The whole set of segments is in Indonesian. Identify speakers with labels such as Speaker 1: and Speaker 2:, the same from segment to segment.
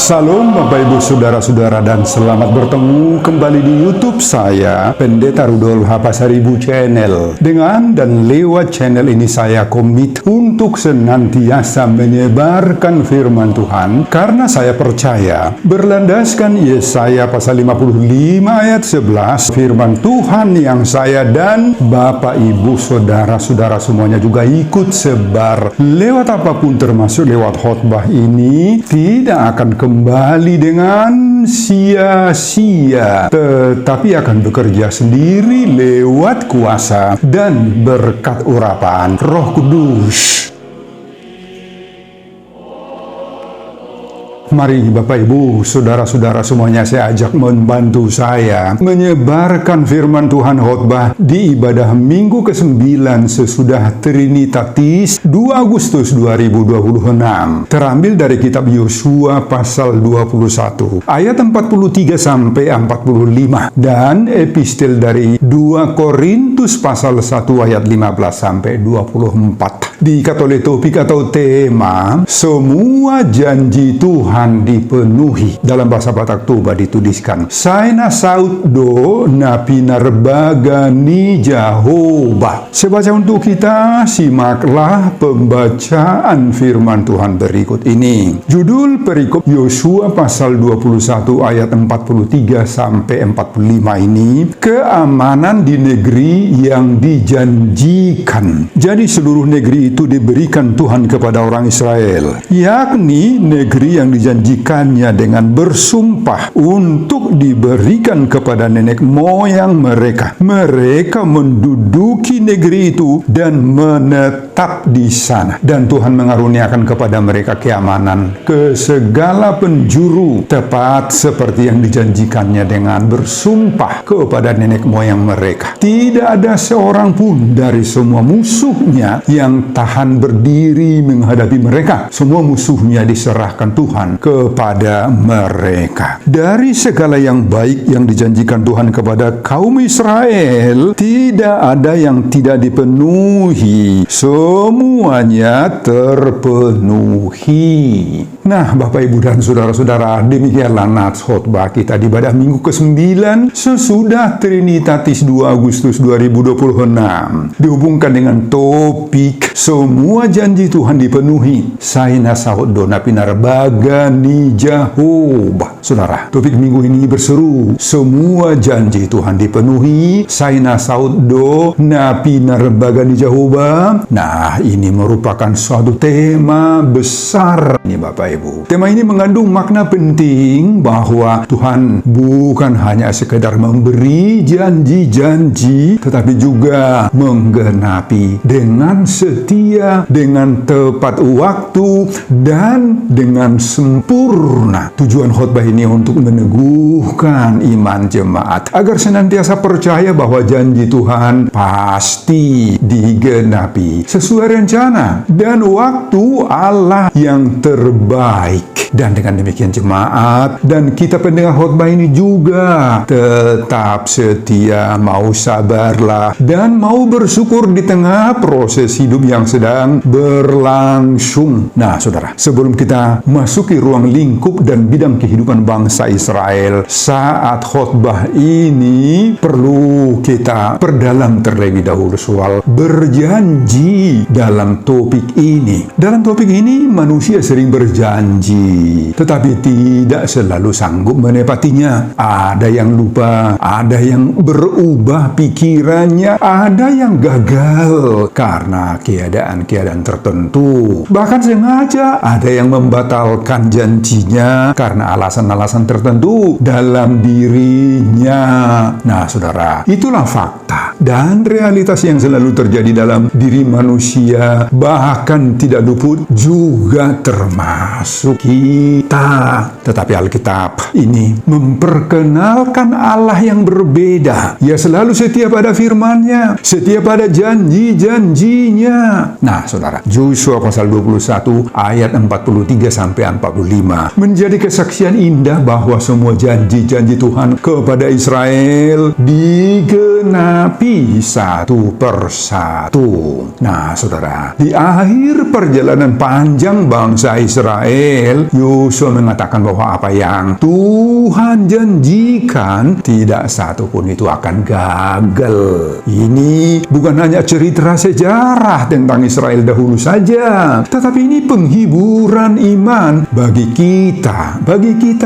Speaker 1: Salam Bapak Ibu Saudara-saudara dan selamat bertemu kembali di YouTube saya, Pendeta Rudolf Hapasaribu Channel. Dengan dan lewat channel ini saya komit untuk senantiasa menyebarkan firman Tuhan karena saya percaya berlandaskan Yesaya pasal 55 ayat 11, firman Tuhan yang saya dan Bapak Ibu Saudara-saudara semuanya juga ikut sebar lewat apapun termasuk lewat khotbah ini tidak akan kembali dengan sia-sia, tetapi akan bekerja sendiri lewat kuasa dan berkat urapan Roh Kudus. Mari Bapak Ibu, Saudara-saudara semuanya saya ajak membantu saya menyebarkan firman Tuhan khotbah di ibadah Minggu ke-9 sesudah Trinitatis 2 Agustus 2026. Terambil dari kitab Yosua pasal 21 ayat 43 sampai 45 dan epistel dari 2 Korintus pasal 1 ayat 15 sampai 24. Diikat oleh topik atau tema semua janji Tuhan dipenuhi. Dalam bahasa Batak Toba dituliskan Saina saut do napinar bagani Jehovah. Sebaca untuk kita, simaklah pembacaan firman Tuhan berikut ini. Judul perikop Yosua pasal 21 ayat 43 sampai 45 ini, keamanan di negeri yang dijanjikan. Jadi seluruh negeri itu diberikan Tuhan kepada orang Israel, yakni negeri yang dijanjikannya dengan bersumpah untuk diberikan kepada nenek moyang mereka. Mereka menduduki negeri itu dan menetap di sana, dan Tuhan mengaruniakan kepada mereka keamanan ke segala penjuru, tepat seperti yang dijanjikannya dengan bersumpah kepada nenek moyang mereka. Tidak ada seorang pun dari semua musuhnya yang tahan berdiri menghadapi mereka. Semua musuhnya diserahkan Tuhan kepada mereka. Dari segala yang baik yang dijanjikan Tuhan kepada kaum Israel, tidak ada yang tidak dipenuhi. Semuanya terpenuhi. Nah, Bapak Ibu dan Saudara-saudara, demikianlah nats khotbah kita di ibadah Minggu ke-9 sesudah Trinitatis 2 Agustus 2026. Dihubungkan dengan topik semua janji Tuhan dipenuhi. Saina saut dona pinar bagani Jehovah. Saudara, topik minggu ini berseru semua janji Tuhan dipenuhi. Saina saut do napinar bagani Jehovah. Nah, ini merupakan suatu tema besar ini Bapak Ibu. Tema ini mengandung makna penting bahwa Tuhan bukan hanya sekedar memberi janji-janji, tetapi juga menggenapi dengan setia, dengan tepat waktu, dan dengan sempurna. Tujuan khotbah ini untuk meneguhkan iman jemaat agar senantiasa percaya bahwa janji Tuhan pasti digenapi sesuai rencana dan waktu Allah yang terbaik. Dan dengan demikian jemaat dan kita pendengar khotbah ini juga tetap setia, mau sabarlah dan mau bersyukur di tengah proses hidup yang sedang berlangsung. Nah, saudara, sebelum kita masuki ruang lingkup dan bidang kehidupan bangsa Israel saat khotbah ini, perlu kita perdalam terlebih dahulu soal berjanji dalam topik ini. Dalam topik ini manusia sering berjanji, tetapi tidak selalu sanggup menepatinya. Ada yang lupa, ada yang berubah pikirannya, ada yang gagal karena keadaan-keadaan tertentu. Bahkan sengaja ada yang membatalkan janjinya karena alasan-alasan tertentu dalam dirinya. Nah, saudara, itulah fakta dan realitas yang selalu terjadi dalam diri manusia, bahkan tidak luput juga termasuk kita. Tetapi Alkitab ini memperkenalkan Allah yang berbeda. Ia selalu setia pada firman-Nya, setia pada janji-janjinya. Nah, saudara, Yosua pasal 21 ayat 43 sampai 45 menjadi kesaksian indah tanda bahwa semua janji-janji Tuhan kepada Israel digenapi satu persatu. Nah, saudara, di akhir perjalanan panjang bangsa Israel, Yosua mengatakan bahwa apa yang Tuhan janjikan tidak satu pun itu akan gagal. Ini bukan hanya cerita sejarah tentang Israel dahulu saja, tetapi ini penghiburan iman bagi kita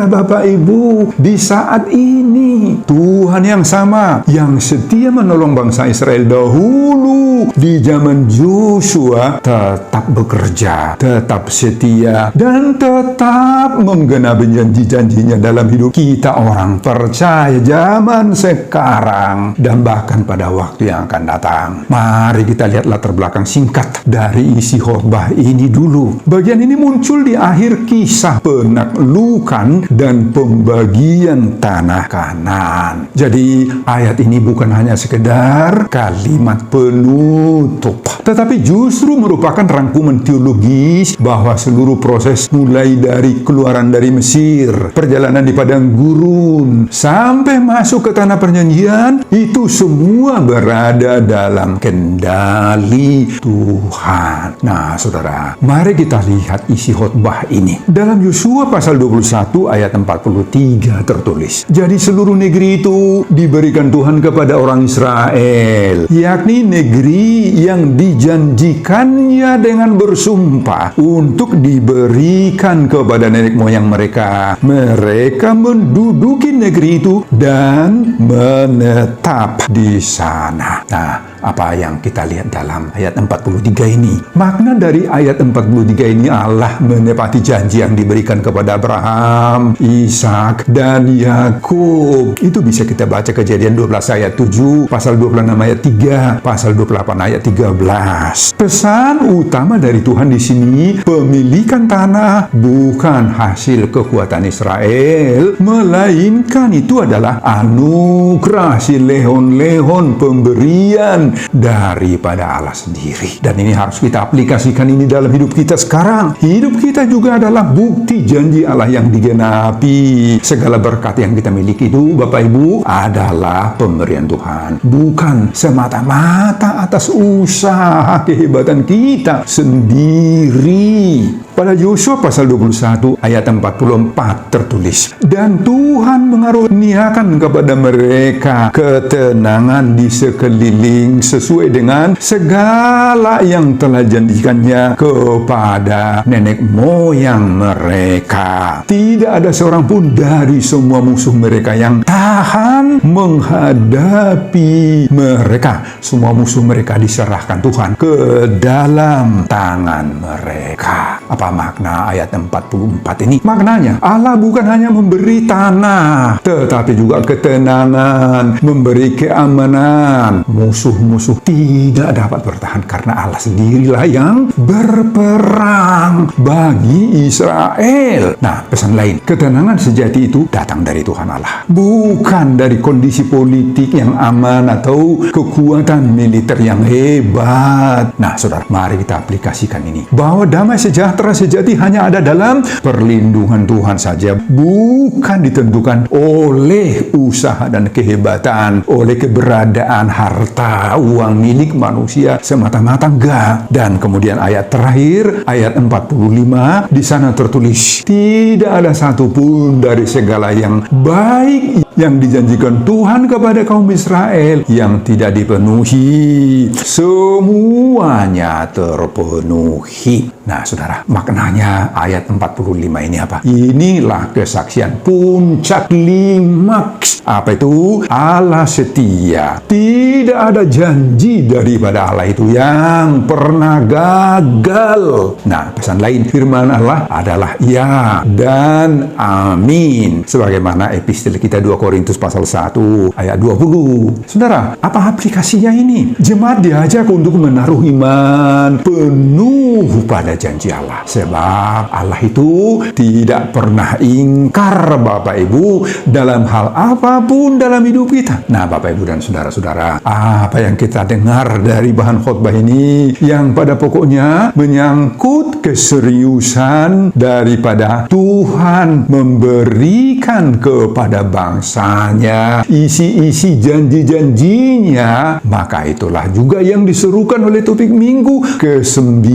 Speaker 1: Bapak Ibu di saat ini. Tuhan yang sama yang setia menolong bangsa Israel dahulu di zaman Yosua tetap bekerja, tetap setia, dan tetap menggenapi janji-janjinya dalam hidup kita orang percaya zaman sekarang dan bahkan pada waktu yang akan datang. Mari kita lihat latar belakang singkat dari isi khotbah ini dulu. Bagian ini muncul di akhir kisah penaklukan dan pembagian tanah Kanaan. Jadi ayat ini bukan hanya sekedar kalimat penutup, tetapi justru merupakan rangkuman teologis bahwa seluruh proses mulai dari keluaran dari Mesir, perjalanan di padang gurun, sampai masuk ke tanah perjanjian, itu semua berada dalam kendali Tuhan. Nah, saudara, mari kita lihat isi khotbah ini. Dalam Yosua pasal 21 ayat 43 tertulis, jadi seluruh negeri itu diberikan Tuhan kepada orang Israel, yakni negeri yang dijanjikannya dengan bersumpah untuk diberikan kepada nenek moyang mereka. Mereka menduduki negeri itu dan menetap di sana. Nah, apa yang kita lihat dalam ayat 43 ini? Makna dari ayat 43 ini, Allah menepati janji yang diberikan kepada Abraham, Ishak, dan Yakub. Itu bisa kita baca Kejadian 12 ayat 7, pasal 26 ayat 3, pasal 28 ayat 13. Pesan utama dari Tuhan di sini, pemilikan tanah bukan hasil kekuatan Israel, melainkan itu adalah anugerah, si lehon-lehon pemberian daripada Allah sendiri. Dan ini harus kita aplikasikan ini dalam hidup kita sekarang. Hidup kita juga adalah bukti janji Allah yang digenapi. Segala berkat yang kita miliki itu, Bapak Ibu, adalah pemberian Tuhan, bukan semata-mata atas usaha kehebatan kita sendiri. Pada Yosua pasal 21 ayat 44 tertulis, dan Tuhan mengaruniakan kepada mereka ketenangan di sekeliling sesuai dengan segala yang telah janjikannya kepada nenek moyang mereka. Tidak ada seorang pun dari semua musuh mereka yang tahan menghadapi mereka. Semua musuh mereka diserahkan Tuhan ke dalam tangan mereka. Apa makna ayat 44 ini? Maknanya, Allah bukan hanya memberi tanah, tetapi juga ketenangan, memberi keamanan. Musuh-musuh tidak dapat bertahan karena Allah sendirilah yang berperang bagi Israel. Nah, pesan lain, ketenangan sejati itu datang dari Tuhan Allah, bukan dari kondisi politik yang aman atau kekuatan militer yang hebat. Nah, saudara, mari kita aplikasikan ini, bahwa damai sejahtera sejati hanya ada dalam perlindungan Tuhan saja, bukan ditentukan oleh usaha dan kehebatan, oleh keberadaan harta, uang milik manusia semata-mata, enggak. Dan kemudian ayat terakhir, ayat 45, di sana tertulis, tidak ada satupun dari segala yang baik yang dijanjikan Tuhan kepada kaum Israel yang tidak dipenuhi. Semuanya terpenuhi. Nah, saudara, maknanya ayat 45 ini apa? Inilah kesaksian puncak klimaks. Apa itu? Allah setia. Tidak ada janji daripada Allah itu yang pernah gagal. Nah, pesan lain firman Allah adalah ya dan amin. Sebagaimana epistel kita 2 Korintus pasal 1 ayat 20. Saudara, apa aplikasinya ini? Jemaat diajak untuk menaruh iman penuh pada janji Allah. Sebab Allah itu tidak pernah ingkar Bapak Ibu dalam hal apapun dalam hidup kita. Nah Bapak Ibu dan saudara-saudara, apa yang kita dengar dari bahan khotbah ini yang pada pokoknya menyangkut keseriusan daripada Tuhan memberikan kepada bangsanya isi-isi janji-janjinya, maka itulah juga yang diserukan oleh topik minggu ke-9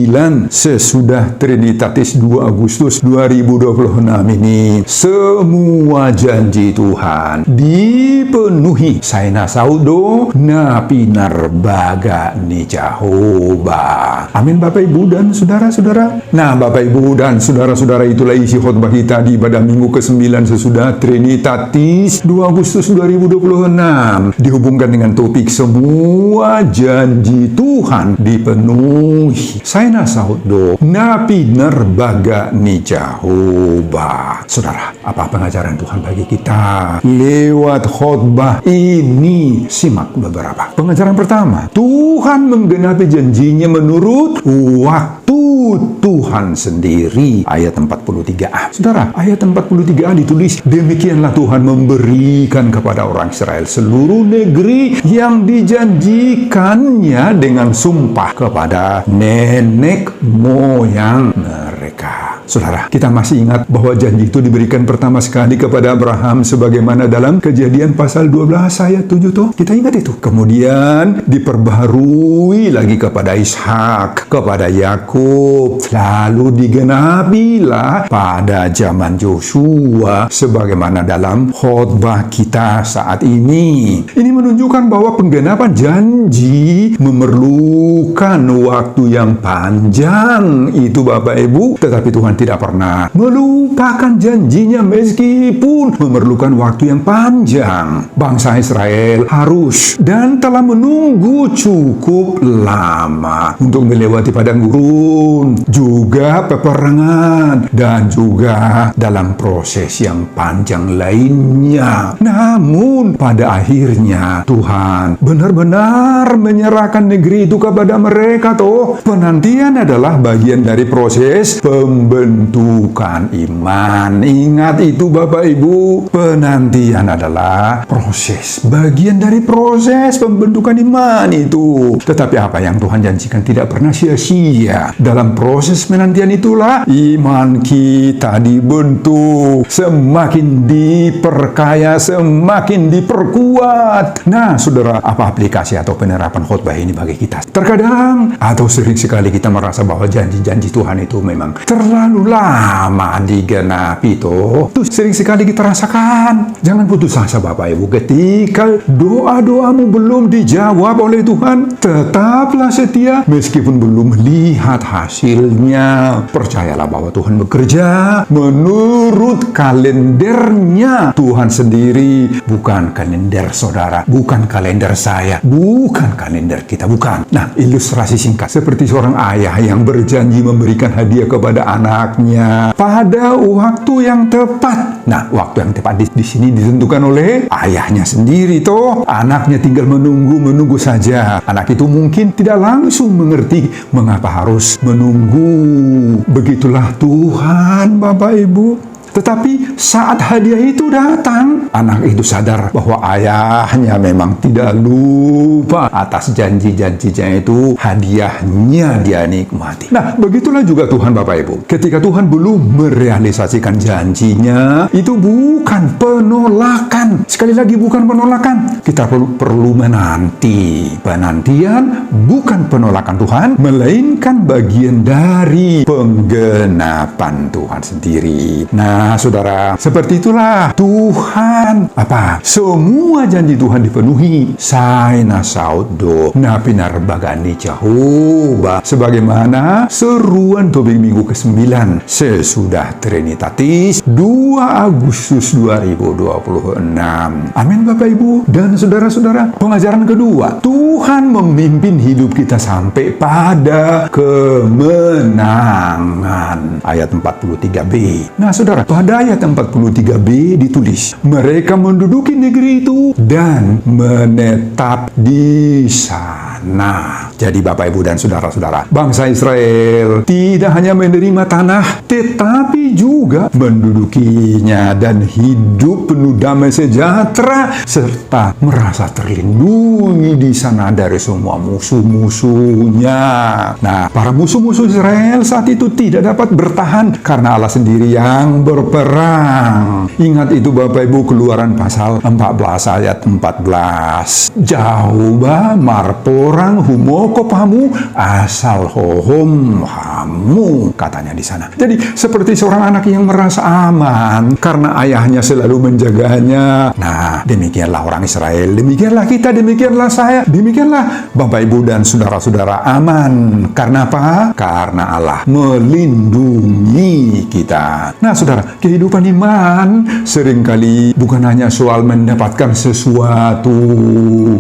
Speaker 1: sesudah Trinitatis 2 Agustus 2026 ini. Semua janji Tuhan dipenuhi saina saudo na pinarbaga ni Jehovah. Amin Bapak Ibu dan saudara-saudara. Nah Bapak Ibu dan saudara-saudara, itulah isi khotbah kita di pada minggu ke-9 sesudah Trinitatis 2 Agustus 2026, dihubungkan dengan topik semua janji Tuhan dipenuhi saina saudo na pinarbaga ni Jehovah. Saudara, apa pengajaran Tuhan bagi kita lewat khotbah ini? Simak beberapa. Pengajaran pertama, Tuhan menggenapi janjinya menurut waktu Tuhan sendiri. Ayat 43a. Saudara, ayat 43a ditulis, demikianlah Tuhan memberikan kepada orang Israel seluruh negeri yang dijanjikannya dengan sumpah kepada nenek moyang mereka. Saudara, kita masih ingat bahwa janji itu diberikan pertama sekali kepada Abraham sebagaimana dalam Kejadian pasal 12 ayat 7 toh. Kita ingat itu. Kemudian diperbaharui lagi kepada Ishak, kepada Yakub, lalu digenapilah pada zaman Yosua sebagaimana dalam khotbah kita saat ini. Ini menunjukkan bahwa penggenapan janji memerlukan waktu yang panjang itu Bapak Ibu, tetapi Tuhan tidak pernah melupakan janjinya meskipun memerlukan waktu yang panjang. Bangsa Israel harus dan telah menunggu cukup lama untuk melewati padang gurun, juga peperangan, dan juga dalam proses yang panjang lainnya. Namun pada akhirnya Tuhan benar-benar menyerahkan negeri itu kepada mereka toh. Penantian adalah bagian dari proses pembentukan iman. Ingat itu Bapak Ibu, penantian adalah proses, bagian dari proses pembentukan iman itu. Tetapi apa yang Tuhan janjikan tidak pernah sia-sia. Dalam proses penantian itulah iman kita dibentuk, semakin diperkaya, semakin diperkuat. Nah saudara, apa aplikasi atau penerapan khotbah ini bagi kita? Terkadang atau sering sekali kita merasa bahwa janji-janji Tuhan itu memang terlalu lama digenapi toh. Itu sering sekali kita rasakan. Jangan putus asa Bapak Ibu ketika doa-doamu belum dijawab oleh Tuhan. Tetaplah setia meskipun belum melihat hasilnya. Percayalah bahwa Tuhan bekerja menurut kalendernya Tuhan sendiri, bukan kalender saudara, bukan kalender saya, bukan kalender kita, bukan. Nah, ilustrasi singkat seperti seorang ayah yang berjanji memberikan hadiah kepada anaknya pada waktu yang tepat. Nah, waktu yang tepat di sini ditentukan oleh ayahnya sendiri toh. Anaknya tinggal menunggu saja. Anak itu mungkin tidak langsung mengerti mengapa harus menunggu. Begitulah Tuhan Bapak Ibu. Tetapi saat hadiah itu datang, anak itu sadar bahwa ayahnya memang tidak lupa atas janji-janjinya itu, hadiahnya dia nikmati. Nah, begitulah juga Tuhan Bapak Ibu. Ketika Tuhan belum merealisasikan janjinya, itu bukan penolakan. Sekali lagi bukan penolakan. Kita perlu menanti. Penantian bukan penolakan Tuhan, melainkan bagian dari penggenapan Tuhan sendiri. Nah, saudara, seperti itulah Tuhan. Apa? Semua janji Tuhan dipenuhi. Saina saudo na pinarbagani Jehovah. Sebagaimana seruan topik minggu ke-9 sesudah Trinitatis 2 Agustus 2026. Amin Bapak Ibu dan saudara-saudara. Pengajaran kedua, Tuhan memimpin hidup kita sampai pada kemenangan. Ayat 43b. Nah, saudara, pada ayat 43b ditulis, mereka menduduki negeri itu dan menetap di sana. Nah, jadi Bapak, Ibu, dan saudara-saudara, bangsa Israel tidak hanya menerima tanah, tetapi juga mendudukinya dan hidup penuh damai sejahtera, serta merasa terlindungi di sana dari semua musuh-musuhnya. Nah, para musuh-musuh Israel saat itu tidak dapat bertahan karena Allah sendiri yang berperang. Ingat itu Bapak, Ibu, Keluaran pasal 14 ayat 14. Jauh ba marporang humoko pamu asal hohom hamu, katanya di sana. Jadi seperti seorang anak yang merasa aman karena ayahnya selalu menjaganya. Nah, demikianlah orang Israel, demikianlah kita, demikianlah saya, demikianlah Bapak, Ibu, dan saudara-saudara aman. Karena apa? Karena Allah melindungi kita. Nah, saudara, kehidupan iman seringkali bukan hanya soal mendapatkan sesuatu,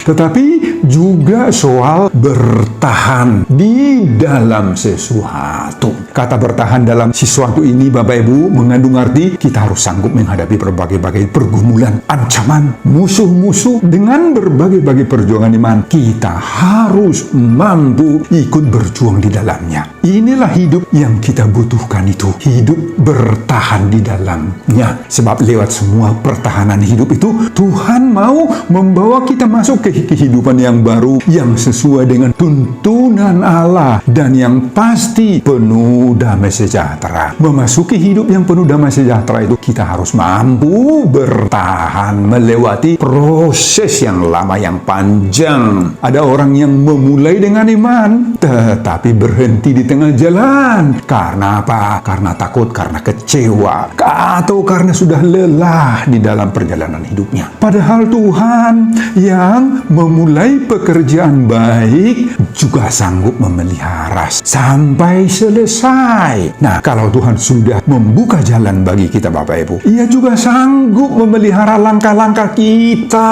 Speaker 1: tetapi juga soal bertahan di dalam sesuatu. Kata bertahan dalam sesuatu ini, Bapak, Ibu, mengandung arti kita harus sanggup menghadapi berbagai-bagai pergumulan, ancaman, musuh-musuh dengan berbagai-bagai perjuangan iman. Kita harus mampu ikut berjuang di dalamnya. Inilah hidup yang kita butuhkan, itu hidup bertahan di dalamnya. Sebab lewat semua pertahanan hidup itu, Tuhan mau membawa kita masuk ke kehidupan yang baru, yang sesuai dengan tuntunan Allah, dan yang pasti penuh damai sejahtera. Memasuki hidup yang penuh damai sejahtera itu, kita harus mampu bertahan melewati proses yang lama, yang panjang. Ada orang yang memulai dengan iman, tetapi berhenti di tengah jalan. Karena apa? Karena takut, karena kecewa, atau karena sudah lelah di dalam perjalanan hidupnya. Padahal Tuhan yang memulai pekerjaan baik juga sanggup memelihara sampai selesai. Nah, kalau Tuhan sudah membuka jalan bagi kita, Bapak, Ibu, Ia juga sanggup memelihara langkah-langkah kita.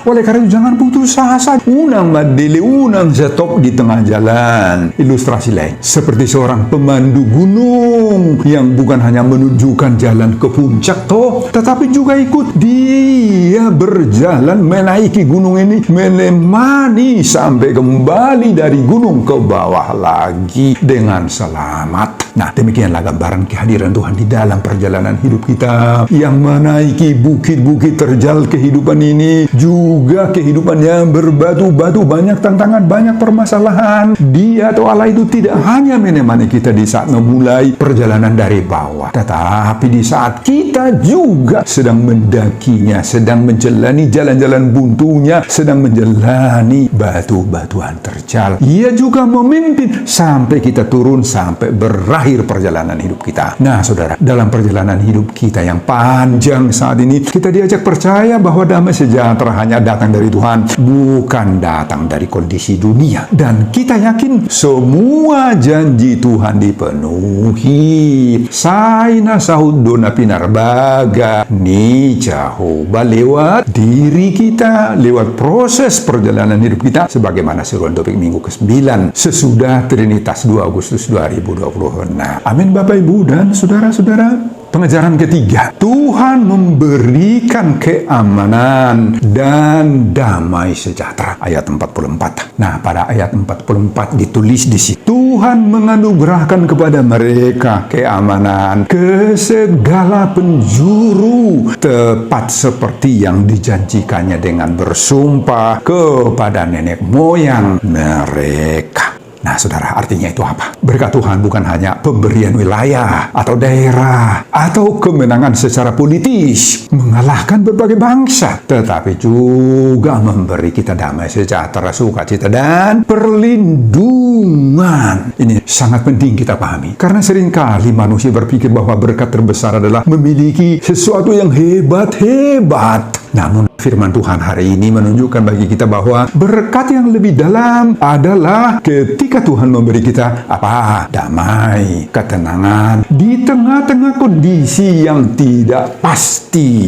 Speaker 1: Oleh karena itu, jangan putus asa. Unang madele, unang stop di tengah jalan. Ilustrasi lain, seperti seorang pemandu gunung yang bukan hanya menunjukkan jalan ke puncak tetapi juga ikut dia berjalan menaiki gunung ini, menemani sampai kembali dari gunung ke bawah lagi dengan selamat. Nah, demikianlah gambaran kehadiran Tuhan di dalam perjalanan hidup kita, yang menaiki bukit-bukit terjal kehidupan ini, juga kehidupan yang berbatu-batu, banyak tantangan, banyak permasalahan. Dia atau Allah itu tidak hanya menemani kita di saat memulai perjalanan dari bawah, tetapi di saat kita juga sedang mendakinya, sedang menjalani jalan-jalan buntunya, sedang menjalani batu-batuan terjal. Ia juga memimpin sampai kita turun, sampai berakhir perjalanan hidup kita. Nah, saudara, dalam perjalanan hidup kita yang panjang saat ini, kita diajak percaya bahwa damai sejahtera hanya datang dari Tuhan, bukan datang dari kondisi dunia. Dan kita yakin semua janji Tuhan dipenuhi. Saina sahud dona pinarbaga ni jahoba lewat diri kita, lewat proses perjalanan hidup kita, sebagaimana seruan topik minggu ke-9 sesudah Trinitas 2 Agustus 2026. Amin, Bapak, Ibu, dan saudara-saudara. Pengajaran ketiga, Tuhan memberikan keamanan dan damai sejahtera. Ayat 44. Nah, pada ayat 44 ditulis di situ, Tuhan menganugerahkan kepada mereka keamanan ke segala penjuru, tepat seperti yang dijanjikannya dengan bersumpah kepada nenek moyang mereka. Nah, saudara, artinya itu apa? Berkat Tuhan bukan hanya pemberian wilayah atau daerah atau kemenangan secara politis, mengalahkan berbagai bangsa, tetapi juga memberi kita damai sejahtera, sukacita, dan perlindungan. Ini sangat penting kita pahami, karena seringkali manusia berpikir bahwa berkat terbesar adalah memiliki sesuatu yang hebat-hebat. Namun firman Tuhan hari ini menunjukkan bagi kita bahwa berkat yang lebih dalam adalah ketika Tuhan memberi kita apa? Damai, ketenangan di tengah-tengah kondisi yang tidak pasti.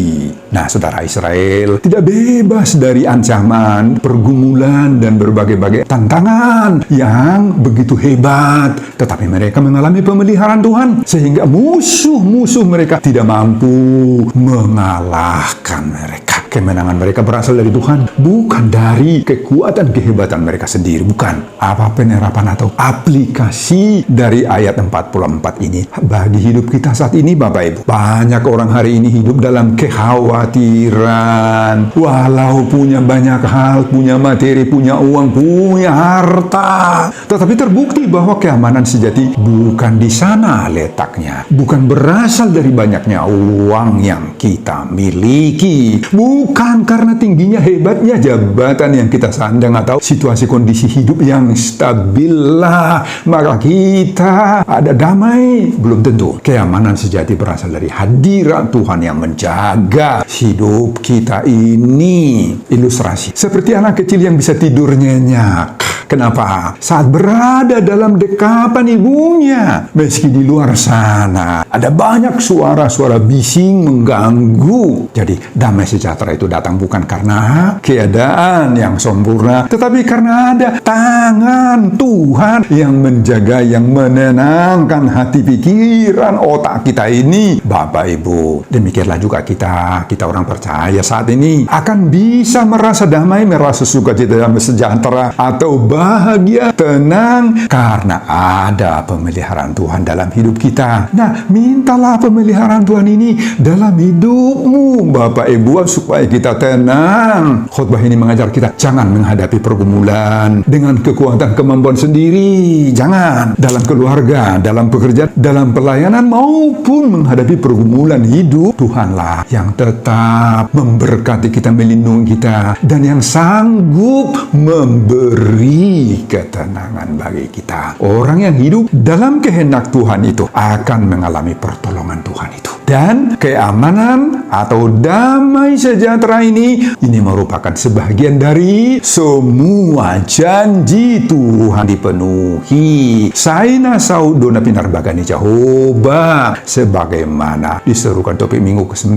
Speaker 1: Nah, saudara, Israel tidak bebas dari ancaman, pergumulan, dan berbagai-bagai tantangan yang begitu hebat. Tetapi mereka mengalami pemeliharaan Tuhan, sehingga musuh-musuh mereka tidak mampu mengalahkan mereka. Kemenangan mereka berasal dari Tuhan, bukan dari kekuatan kehebatan mereka sendiri. Bukan. Apa penerapan atau aplikasi dari ayat 44 ini bagi hidup kita saat ini, Bapak Ibu? Banyak orang hari ini hidup dalam kekhawatiran. Walau punya banyak hal, punya materi, punya uang, punya harta, tetapi terbukti bahwa keamanan sejati bukan di sana letaknya. Bukan berasal dari banyaknya uang yang kita miliki. Bukan karena tingginya hebatnya jabatan yang kita sandang atau situasi kondisi hidup yang stabil lah maka kita ada damai. Belum tentu. Keamanan sejati berasal dari hadirat Tuhan yang menjaga hidup kita ini. Ilustrasi seperti anak kecil yang bisa tidur nyenyak. Kenapa? Saat berada dalam dekapan ibunya. Meski di luar sana ada banyak suara-suara bising mengganggu. Jadi damai sejahtera itu datang bukan karena keadaan yang sempurna, tetapi karena ada tangan Tuhan yang menjaga, yang menenangkan hati, pikiran, otak kita ini. Bapak Ibu, demikianlah juga kita orang percaya saat ini akan bisa merasa damai, merasa sukacita dan sejahtera atau bahagia, tenang karena ada pemeliharaan Tuhan dalam hidup kita. Nah, mintalah pemeliharaan Tuhan ini dalam hidupmu, Bapak Ibu, supaya kita tenang. Khotbah ini mengajar kita jangan menghadapi pergumulan dengan kekuatan kemampuan sendiri. Jangan. Dalam keluarga, dalam pekerjaan, dalam pelayanan maupun menghadapi pergumulan hidup, Tuhanlah yang tetap memberkati kita, melindungi kita, dan yang sanggup memberi ketenangan bagi kita. Orang yang hidup dalam kehendak Tuhan itu akan mengalami pertolongan Tuhan itu. Dan keamanan atau damai sejahtera ini merupakan sebagian dari semua janji Tuhan dipenuhi. Saina saudona pinarbagani Jehovah sebagaimana diserukan topik minggu ke-9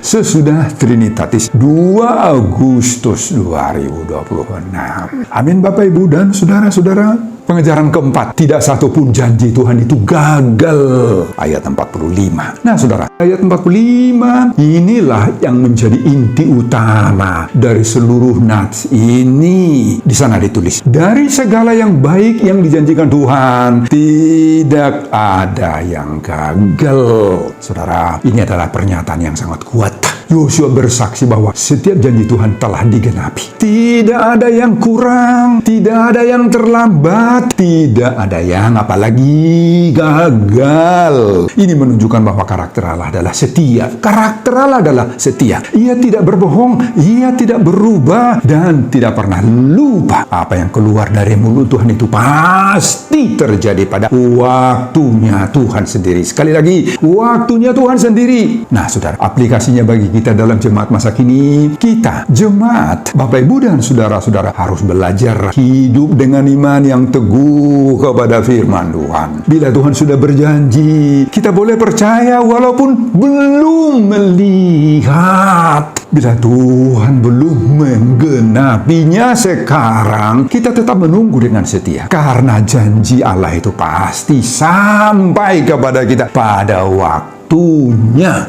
Speaker 1: sesudah Trinitatis 2 Agustus 2026. Amin Bapak Ibu dan saudara-saudara. Pengejaran keempat, tidak satupun janji Tuhan itu gagal. Ayat 45. Nah saudara, ayat 45 inilah yang menjadi inti utama dari seluruh nats ini. Di sana ditulis, dari segala yang baik yang dijanjikan Tuhan, tidak ada yang gagal. Saudara, ini adalah pernyataan yang sangat kuat. Yosua bersaksi bahwa setiap janji Tuhan telah digenapi. Tidak ada yang kurang, tidak ada yang terlambat, tidak ada yang apalagi gagal. Ini menunjukkan bahwa karakter Allah adalah setia. Karakter Allah adalah setia. Ia tidak berbohong, ia tidak berubah, dan tidak pernah lupa. Apa yang keluar dari mulut Tuhan itu pasti terjadi pada waktunya Tuhan sendiri. Sekali lagi, waktunya Tuhan sendiri. Nah, saudara, aplikasinya bagi kita dalam jemaat masa kini, kita jemaat Bapak Ibu dan saudara-saudara harus belajar hidup dengan iman yang teguh kepada firman Tuhan. Bila Tuhan sudah berjanji, kita boleh percaya walaupun belum melihat. Bila Tuhan belum menggenapinya sekarang, kita tetap menunggu dengan setia. Karena janji Allah itu pasti sampai kepada kita pada waktunya.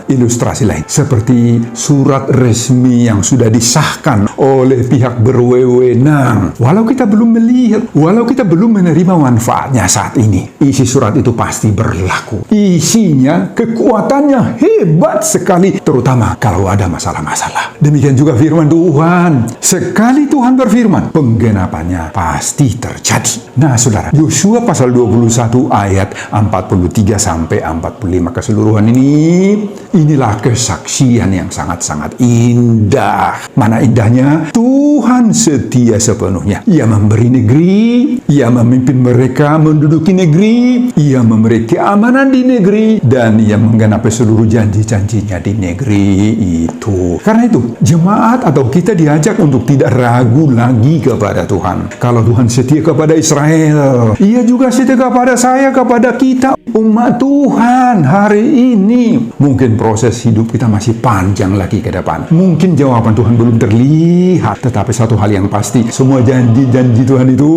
Speaker 1: Ilustrasi lain seperti surat resmi yang sudah disahkan oleh pihak berwenang. Walau kita belum melihat, walau kita belum menerima manfaatnya saat ini, isi surat itu pasti berlaku. Isinya, kekuatannya hebat sekali, terutama kalau ada masalah-masalah. Demikian juga firman Tuhan. Sekali Tuhan berfirman, penggenapannya pasti terjadi. Nah, saudara, Yosua pasal 21 ayat 43 sampai 45 keseluruhan inilah kesaksian yang sangat-sangat indah. Mana indahnya? Tuhan setia sepenuhnya. Ia memberi negeri, ia memimpin mereka menduduki negeri, ia memberi keamanan di negeri, dan ia menggenapi seluruh janji-janjinya di negeri itu. Karena itu, jemaat atau kita diajak untuk tidak ragu lagi kepada Tuhan. Kalau Tuhan setia kepada Israel, ia juga setia kepada saya, kepada kita, umat Tuhan hari ini. Mungkin proses hidup kita masih panjang lagi ke depan. Mungkin jawaban Tuhan belum terlihat terlihat. Tetapi satu hal yang pasti, semua janji-janji Tuhan itu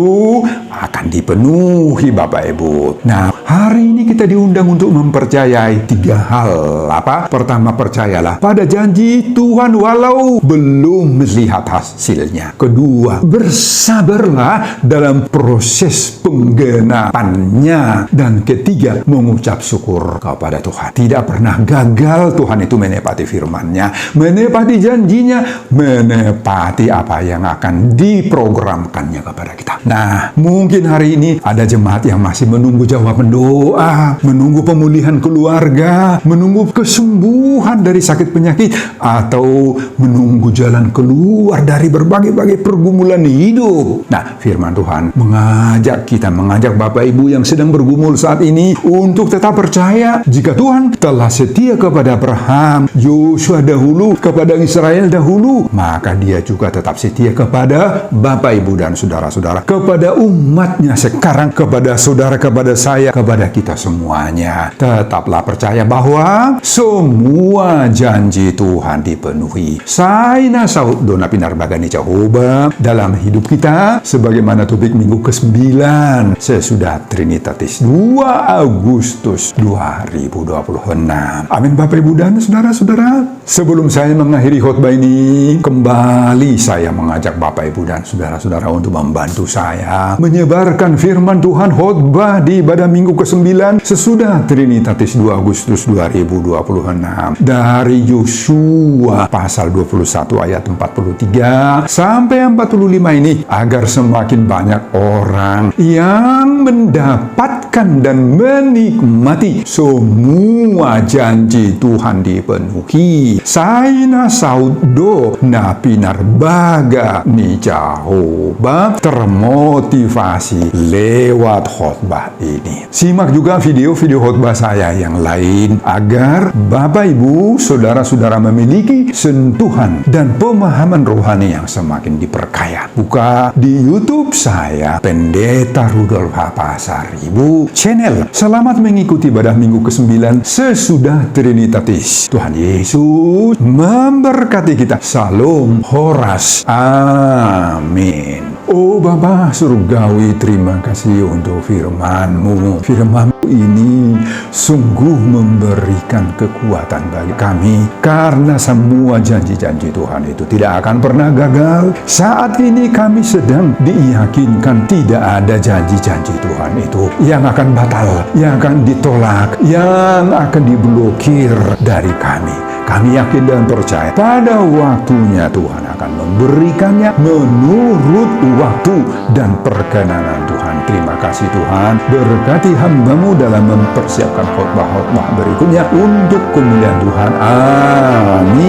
Speaker 1: akan dipenuhi, Bapak Ibu. Nah, hari ini kita diundang untuk mempercayai 3 hal. Apa? Pertama, percayalah pada janji Tuhan walau belum melihat hasilnya. Kedua, bersabarlah dalam proses penggenapannya. Dan ketiga, mengucap syukur kepada Tuhan. Tidak pernah gagal Tuhan itu menepati firman-Nya, menepati janjinya, menepati apa yang akan diprogramkannya kepada kita. Nah, mungkin hari ini ada jemaat yang masih menunggu jawaban doa, menunggu pemulihan keluarga, menunggu kesembuhan dari sakit penyakit, atau menunggu jalan keluar dari berbagai-bagai pergumulan hidup. Nah, firman Tuhan mengajak Bapak Ibu yang sedang bergumul saat ini untuk tetap percaya jika Tuhan telah setia kepada Abraham, Yosua dahulu, kepada Israel dahulu, maka Dia juga tetap setia kepada Bapak Ibu dan saudara-saudara, kepada umatnya sekarang, kepada saudara, kepada saya, kepada kita semuanya. Tetaplah percaya bahwa semua janji Tuhan dipenuhi. Saina saud dona pinar bagani cahoba dalam hidup kita, sebagaimana topik minggu ke-9 sesudah Trinitatis 2 Agustus 2026. Amin, Bapak Ibu dan saudara-saudara. Sebelum saya mengakhiri khotbah ini, kembali saya mengajak Bapak Ibu dan saudara-saudara untuk membantu saya menyebarkan firman Tuhan khotbah di ibadah minggu ke-9 sesudah Trinitatis 2 Agustus 2026 dari Yosua pasal 21 ayat 43 sampai 45 ini, agar semakin banyak orang yang mendapatkan dan menikmati semua janji Tuhan dipenuhi. Saina saudo napinar baga ni Jehovah termotivasi lewat khotbah ini. Simak juga video-video khotbah saya yang lain agar Bapak Ibu, saudara-saudara memiliki sentuhan dan pemahaman rohani yang semakin diperkaya. Buka di YouTube saya, Pendeta Rudolf H. Pasaribu channel. Selamat mengikuti ibadah minggu ke-9 sesudah Trinitatis. Tuhan Yesus memberkati kita. Salam Horas. Amin. Oh Bapa Surgawi, terima kasih untuk firman-Mu. Firman-Mu ini sungguh memberikan kekuatan bagi kami, karena semua janji-janji Tuhan itu tidak akan pernah gagal. Saat ini kami sedang diyakinkan tidak ada janji-janji Tuhan itu yang akan batal, yang akan ditolak, yang akan diblokir dari kami. Kami yakin dan percaya pada waktunya Tuhan akan memberikannya menurut waktu dan perkenanan Tuhan. Terima kasih Tuhan. Berkati hamba-Mu dalam mempersiapkan khotbah-khotbah berikutnya untuk kemuliaan Tuhan. Amin.